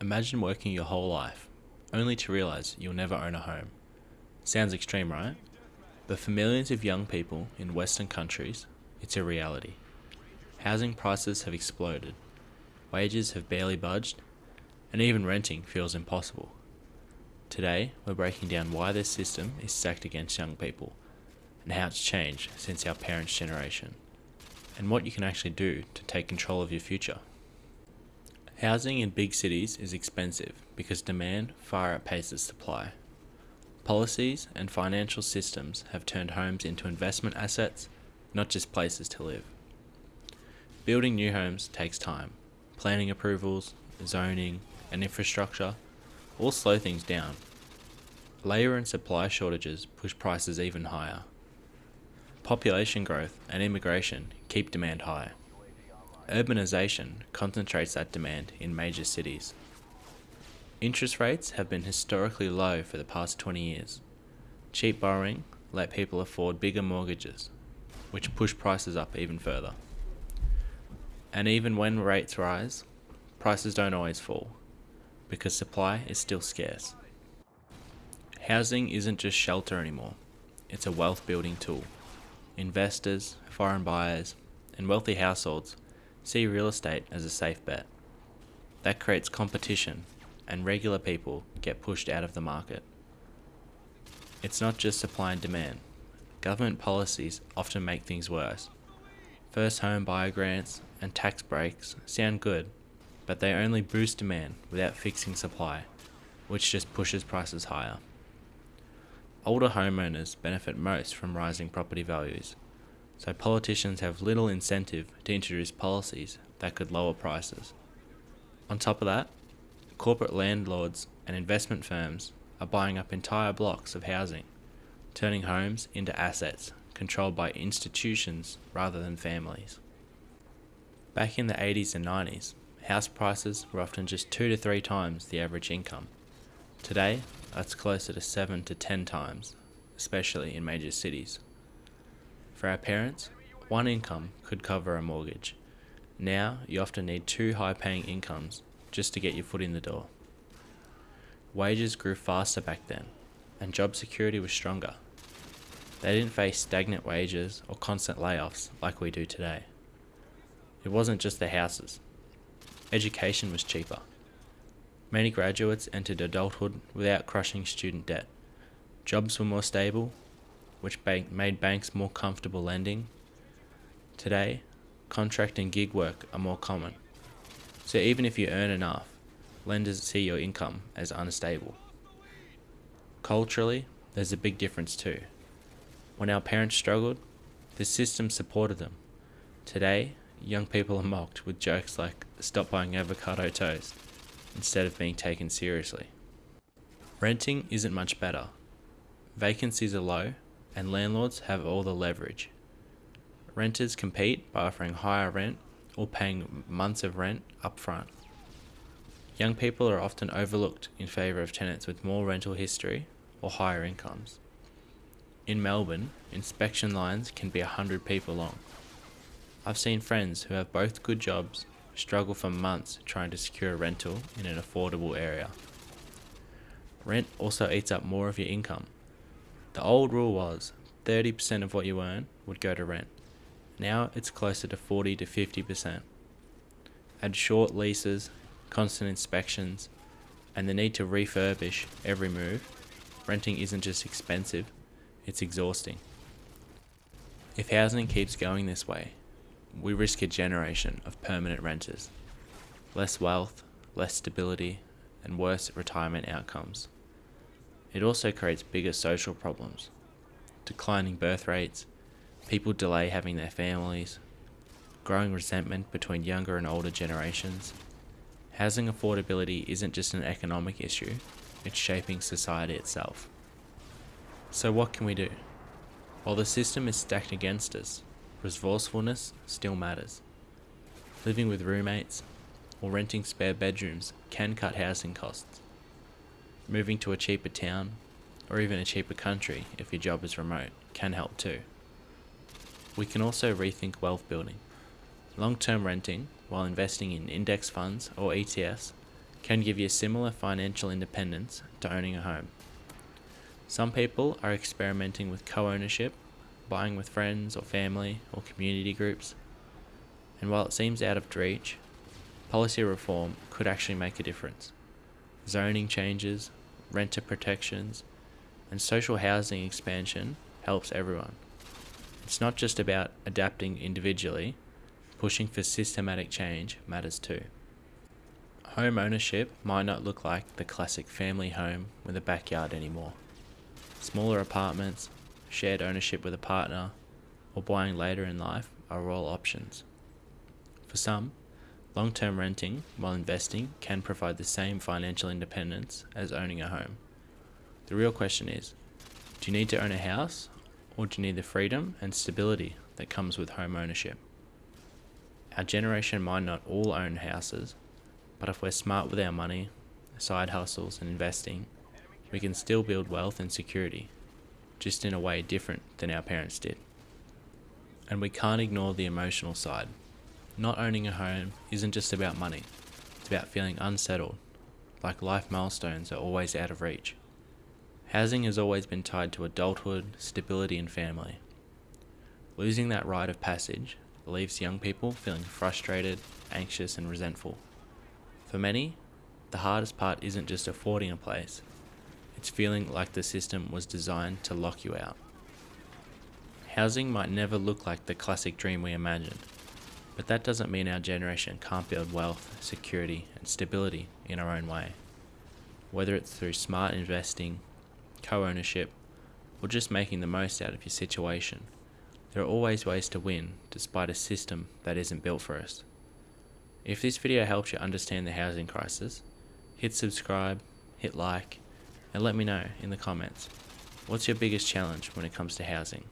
Imagine working your whole life, only to realize you'll never own a home. Sounds extreme, right? But for millions of young people in Western countries, it's a reality. Housing prices have exploded, wages have barely budged, and even renting feels impossible. Today, we're breaking down why this system is stacked against young people, and how it's changed since our parents' generation, and what you can actually do to take control of your future. Housing in big cities is expensive because demand far outpaces supply. Policies and financial systems have turned homes into investment assets, not just places to live. Building new homes takes time. Planning approvals, zoning, and infrastructure all slow things down. Labour and supply shortages push prices even higher. Population growth and immigration keep demand high. Urbanisation concentrates that demand in major cities. Interest rates have been historically low for the past 20 years. Cheap borrowing let people afford bigger mortgages, which push prices up even further. And even when rates rise, prices don't always fall, because supply is still scarce. Housing isn't just shelter anymore, it's a wealth building tool. Investors, foreign buyers, and wealthy households see real estate as a safe bet. That creates competition, and regular people get pushed out of the market. It's not just supply and demand. Government policies often make things worse. First home buyer grants and tax breaks sound good, but they only boost demand without fixing supply, which just pushes prices higher. Older homeowners benefit most from rising property values, so politicians have little incentive to introduce policies that could lower prices. On top of that, corporate landlords and investment firms are buying up entire blocks of housing, turning homes into assets controlled by institutions rather than families. Back in the 80s and 90s, house prices were often just 2 to 3 times the average income. Today, that's closer to 7 to 10 times, especially in major cities. For our parents, one income could cover a mortgage. Now, you often need 2 high-paying incomes just to get your foot in the door. Wages grew faster back then, and job security was stronger. They didn't face stagnant wages or constant layoffs like we do today. It wasn't just the houses. Education was cheaper. Many graduates entered adulthood without crushing student debt. Jobs were more stable, which made banks more comfortable lending. Today, contract and gig work are more common. So even if you earn enough, lenders see your income as unstable. Culturally, there's a big difference too. When our parents struggled, the system supported them. Today, young people are mocked with jokes like "stop buying avocado toast" instead of being taken seriously. Renting isn't much better. Vacancies are low, and landlords have all the leverage. Renters compete by offering higher rent or paying months of rent up front. Young people are often overlooked in favour of tenants with more rental history or higher incomes. In Melbourne, inspection lines can be 100 people long. I've seen friends who have both good jobs struggle for months trying to secure a rental in an affordable area. Rent also eats up more of your income. The old rule was 30% of what you earn would go to rent. Now it's closer to 40 to 50%. Add short leases, constant inspections, and the need to refurbish every move, renting isn't just expensive, it's exhausting. If housing keeps going this way, we risk a generation of permanent renters. Less wealth, less stability, and worse retirement outcomes. It also creates bigger social problems. Declining birth rates, people delay having their families, growing resentment between younger and older generations. Housing affordability isn't just an economic issue, it's shaping society itself. So what can we do? While the system is stacked against us, resourcefulness still matters. Living with roommates or renting spare bedrooms can cut housing costs. Moving to a cheaper town, or even a cheaper country if your job is remote, can help too. We can also rethink wealth building. Long-term renting, while investing in index funds or ETFs, can give you similar financial independence to owning a home. Some people are experimenting with co-ownership, buying with friends or family or community groups, and while it seems out of reach, policy reform could actually make a difference. Zoning changes, renter protections, and social housing expansion helps everyone. It's not just about adapting individually, pushing for systematic change matters too. Home ownership might not look like the classic family home with a backyard anymore. Smaller apartments, shared ownership with a partner, or buying later in life are all options. For some, long-term renting while investing can provide the same financial independence as owning a home. The real question is, do you need to own a house, or do you need the freedom and stability that comes with home ownership? Our generation might not all own houses, but if we're smart with our money, side hustles and investing, we can still build wealth and security, just in a way different than our parents did. And we can't ignore the emotional side. Not owning a home isn't just about money, it's about feeling unsettled, like life milestones are always out of reach. Housing has always been tied to adulthood, stability and family. Losing that rite of passage leaves young people feeling frustrated, anxious and resentful. For many, the hardest part isn't just affording a place, it's feeling like the system was designed to lock you out. Housing might never look like the classic dream we imagined, but that doesn't mean our generation can't build wealth, security and stability in our own way. Whether it's through smart investing, co-ownership, or just making the most out of your situation, there are always ways to win despite a system that isn't built for us. If this video helps you understand the housing crisis, hit subscribe, hit like, and let me know in the comments, what's your biggest challenge when it comes to housing?